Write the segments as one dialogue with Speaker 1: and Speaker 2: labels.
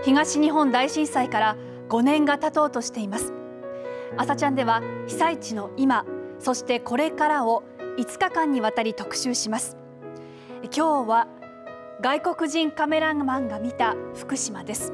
Speaker 1: 東日本大震災から5年が経とうとしています。朝ちゃんでは被災地の今、そしてこれからを5日間にわたり特集します。今日は外国人カメラマンが見た福島です。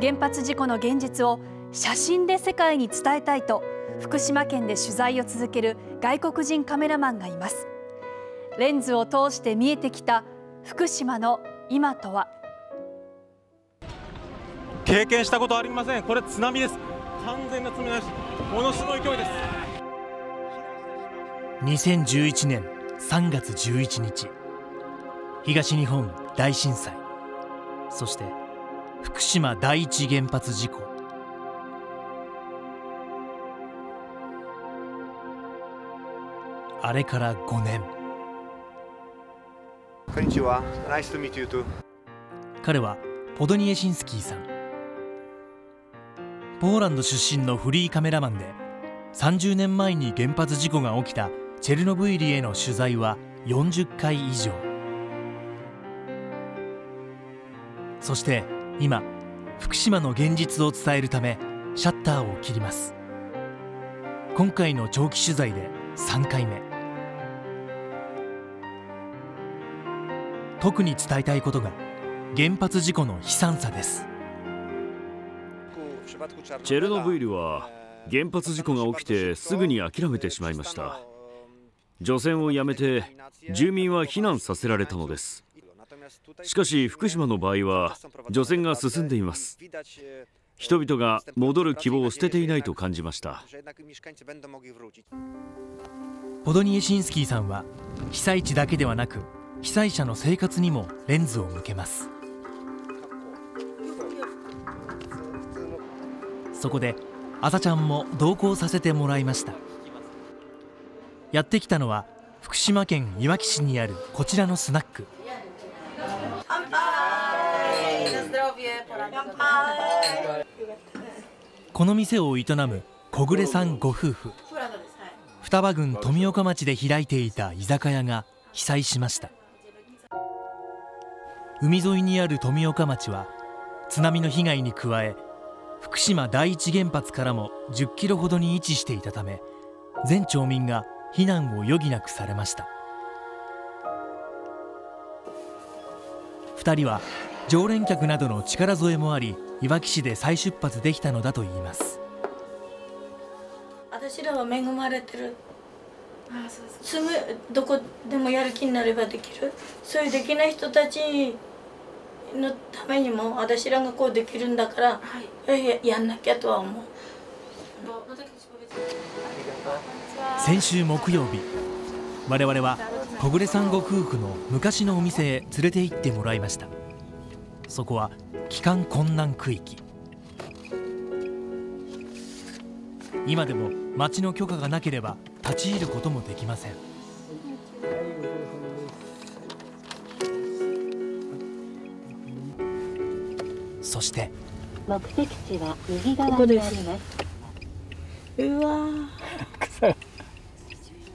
Speaker 1: 原発事故の現実を写真で世界に伝えたいと福島県で取材を続ける外国人カメラマンがいます。レンズを通して見えてきた福島の今とは。
Speaker 2: 経験したことありません。これ津波です。完全な津波です。ものすごい勢いです。
Speaker 3: 2011年3月11日、東日本大震災、そして福島第一原発事故。あれから5年。
Speaker 4: こんにちは。Nice to meet you too。
Speaker 3: 彼はポドニエシンスキーさん。ポーランド出身のフリーカメラマンで、30年前に原発事故が起きたチェルノブイリへの取材は40回以上。そして今、福島の現実を伝えるためシャッターを切ります。今回の長期取材で3回目。特に伝えたいことが原発事故の悲惨さです。
Speaker 5: チェルノブイリは原発事故が起きてすぐに諦めてしまいました。除染をやめて住民は避難させられたのです。しかし福島の場合は除染が進んでいます。人々が戻る希望を捨てていないと感じました。
Speaker 3: ポドニエシンスキーさんは被災地だけではなく被災者の生活にもレンズを向けます。そこで朝ちゃんも同行させてもらいました。やってきたのは福島県いわき市にあるこちらのスナック。この店を営む小暮さんご夫婦。双葉郡富岡町で開いていた居酒屋が被災しました。海沿いにある富岡町は津波の被害に加え、福島第一原発からも10キロほどに位置していたため、全町民が避難を余儀なくされました。2人は常連客などの力添えもあり、いわき市で再出発できたのだといいます。
Speaker 6: 私らは恵まれてる。すぐどこでもやる気になればできる。そういうできない人たちのためにも私らがこうできるんだから、やんなきゃとは思う。
Speaker 3: 先週木曜日、我々は小暮さんご夫婦の昔のお店へ連れて行ってもらいました。そこは帰還困難区域。今でも町の許可がなければ立ち入ることもできません。そして
Speaker 7: 目的地は右側にあります。
Speaker 6: うわ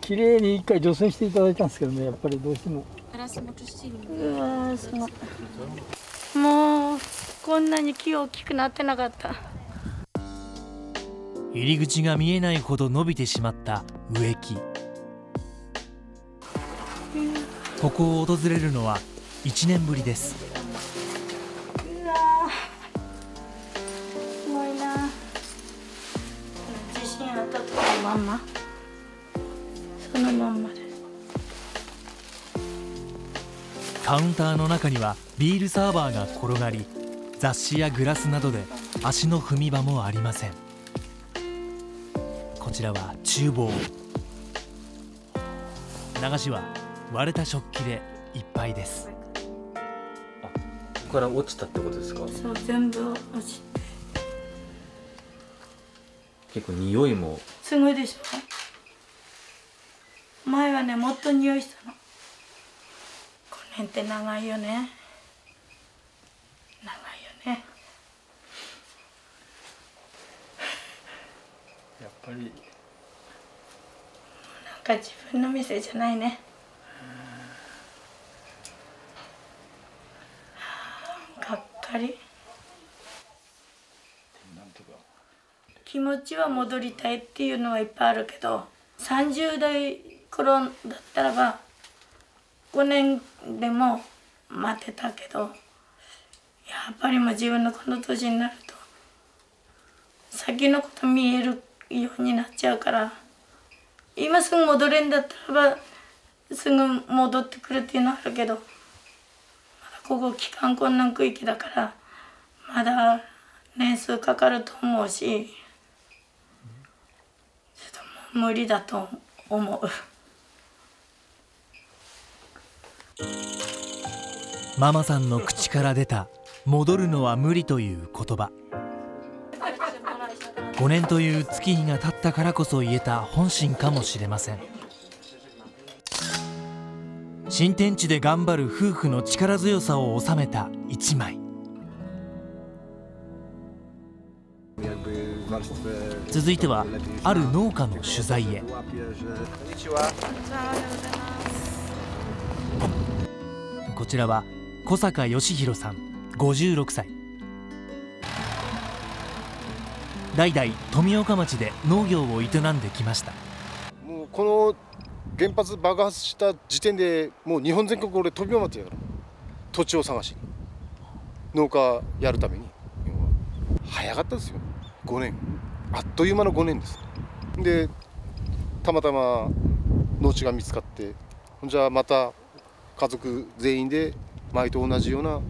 Speaker 8: 綺麗に一回除染していただいたんですけどね、やっぱりどうしても。
Speaker 6: うわすごい。もうこんなに木大きくなってなかった。
Speaker 3: 入り口が見えないほど伸びてしまった植木。ここを訪れるのは1年ぶりです。
Speaker 6: うわすごいな。地震あった時のまんま、そのまんまです。
Speaker 3: カウンターの中にはビールサーバーが転がり、雑誌やグラスなどで足の踏み場もありません。こちらは厨房。流しは割れた食器でいっぱいです。
Speaker 9: ここから落ちたってことですか？
Speaker 6: そう、全部落ちて。
Speaker 9: 結構匂いも
Speaker 6: すごいでしょ。前はね、もっと匂いしたの。この辺って長いよね。長いよね。
Speaker 8: やっぱり
Speaker 6: なんか自分の店じゃないね。がっかり。気持ちは戻りたいっていうのはいっぱいあるけど、30代頃だったらば5年でも待てたけど、やっぱりもう自分のこの年になると先のこと見えるようになっちゃうから、今すぐ戻れんだったらばすぐ戻ってくるっていうのはあるけど、まだここ帰還困難区域だからまだ年数かかると思うし、ちょっともう無理だと思う。
Speaker 3: ママさんの口から出た戻るのは無理という言葉。5年という月日が経ったからこそ言えた本心かもしれません。新天地で頑張る夫婦の力強さを収めた一枚。続いてはある農家の取材へ。こちらは小坂義弘さん56歳。代々富岡町で農業を営んできました。
Speaker 10: もうこの原発爆発した時点でもう日本全国俺飛び回ってやから、土地を探しに農家やるために。早かったですよ、5年、あっという間の5年です。でたまたま農地が見つかって、じゃあまた家族全員で前と同じような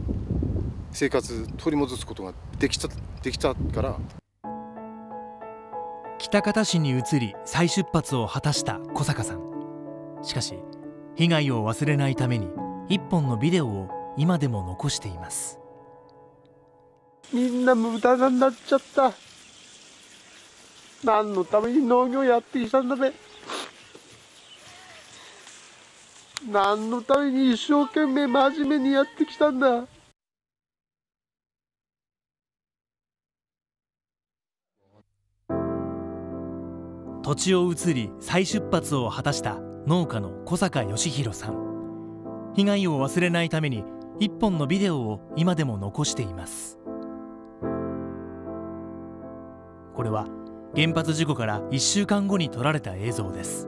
Speaker 10: 生活取り戻すことができたから。
Speaker 3: 喜多方市に移り再出発を果たした小坂さん。しかし被害を忘れないために一本のビデオを今でも残しています。
Speaker 11: みんな無駄になっちゃった。何のために農業やってきたんだべ。何のために一生懸命真面目にやってきたんだ。
Speaker 3: 土地を移り再出発を果たした農家の小坂義弘さん。被害を忘れないために一本のビデオを今でも残しています。これは原発事故から1週間後に撮られた映像です。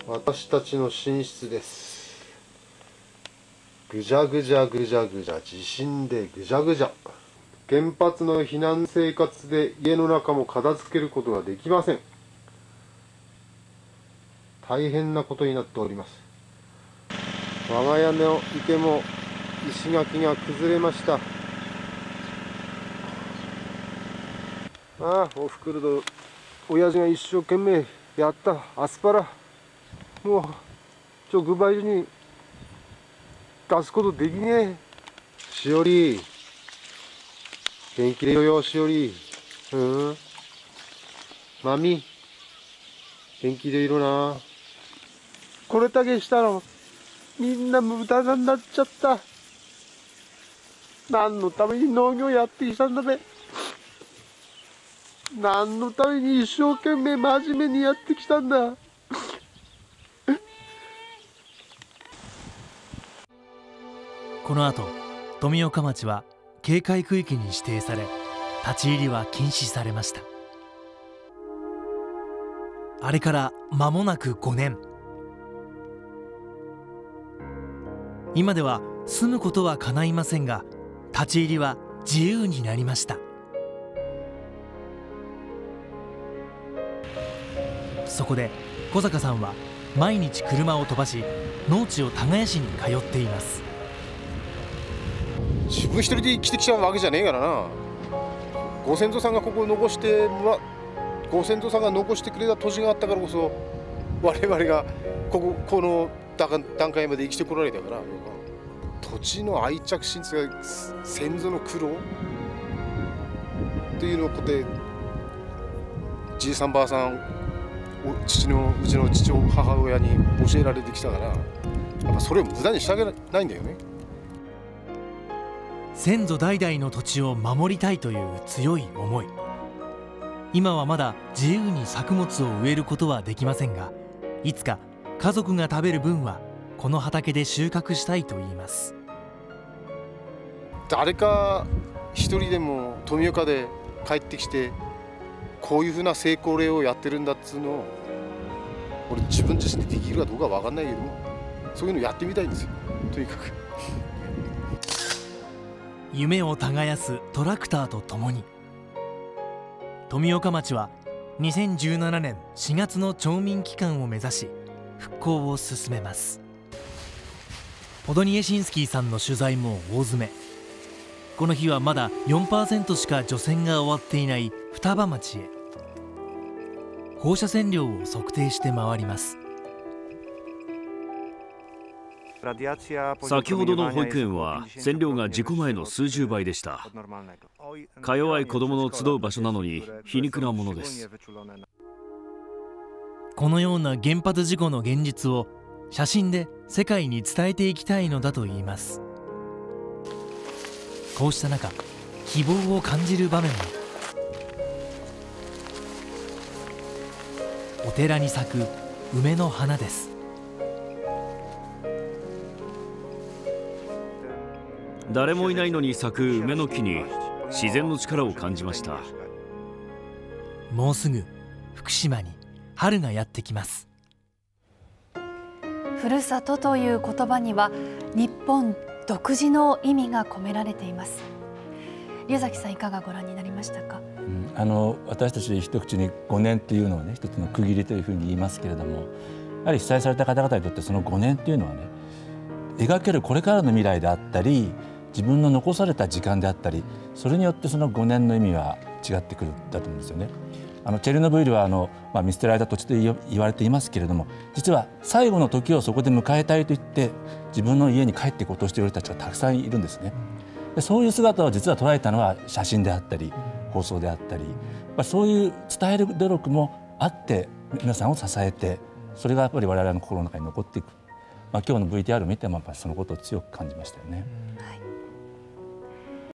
Speaker 11: 私たちの寝室です。ぐじゃぐじゃぐじゃぐじゃ、地震でぐじゃぐじゃ。原発の避難生活で家の中も片付けることができません。大変なことになっております。我が家の池も石垣が崩れました。ああ、おふくろと親父が一生懸命やったアスパラ、もう直売所に出すことできねえ。しおり元気でいろよ、しおり。マミ元気でいろな。これだけしたらみんな無駄になっちゃった。何のために農業やってきたんだべ。何のために一生懸命真面目にやってきたんだ。
Speaker 3: この後富岡町は警戒区域に指定され、立ち入りは禁止されました。あれから間もなく5年。今では住むことは叶いませんが、立ち入りは自由になりました。そこで小坂さんは毎日車を飛ばし、農地を耕しに通っています。
Speaker 10: 自分一人で生きてきちゃうわけじゃねえからな。ご先祖さんがここを残して、ご先祖さんが残してくれた土地があったからこそ、我々がこの段階まで生きてこられたから、土地の愛着心というか先祖の苦労っていうのをこうやってじいさんばあさん、うちの父母親に教えられてきたから、やっぱそれを無駄にしてあげないんだよね。
Speaker 3: 先祖代々の土地を守りたいという強い思い。今はまだ自由に作物を植えることはできませんが、いつか家族が食べる分はこの畑で収穫したいと言います。
Speaker 10: 誰か一人でも富岡で帰ってきてこういうふうな成功例をやってるんだっつうのを俺自分自身でできるかどうかわかんないけども、そういうのやってみたいんですよ、とにかく。
Speaker 3: 夢を耕すトラクターとともに、富岡町は2017年4月の町民帰還を目指し復興を進めます。ポドニエシンスキーさんの取材も大詰め。この日はまだ 4% しか除染が終わっていない双葉町へ放射線量を測定して回ります。
Speaker 5: 先ほどの保育園は線量が事故前の数十倍でした。か弱い子どもの集う場所なのに皮肉なものです。
Speaker 3: このような原発事故の現実を写真で世界に伝えていきたいのだといいます。こうした中、希望を感じる場面も。お寺に咲く梅の花です。
Speaker 5: 誰もいないのに咲く梅の木に自然の力を感じました。
Speaker 3: もうすぐ福島に春がやってきます。
Speaker 1: ふるさとという言葉には日本独自の意味が込められています。龍崎さん、いかがご覧になりましたか？
Speaker 12: 私たち一口に5年というのをね、一つの区切りというふうに言いますけれども、やはり被災された方々にとってその5年というのはね、描けるこれからの未来であったり、自分の残された時間であったり、それによってその5年の意味は違ってくるんだと思うんですよね。チェルノブイリは見捨てられた土地と言われていますけれども、実は最後の時をそこで迎えたいと言って自分の家に帰っていこうとしている人たちがたくさんいるんですね。でそういう姿を実は捉えたのは写真であったり放送であったり、そういう伝える努力もあって皆さんを支えて、それがやっぱり我々の心の中に残っていく。今日の VTR を見てもやっぱりそのことを強く感じましたよね。
Speaker 1: はい。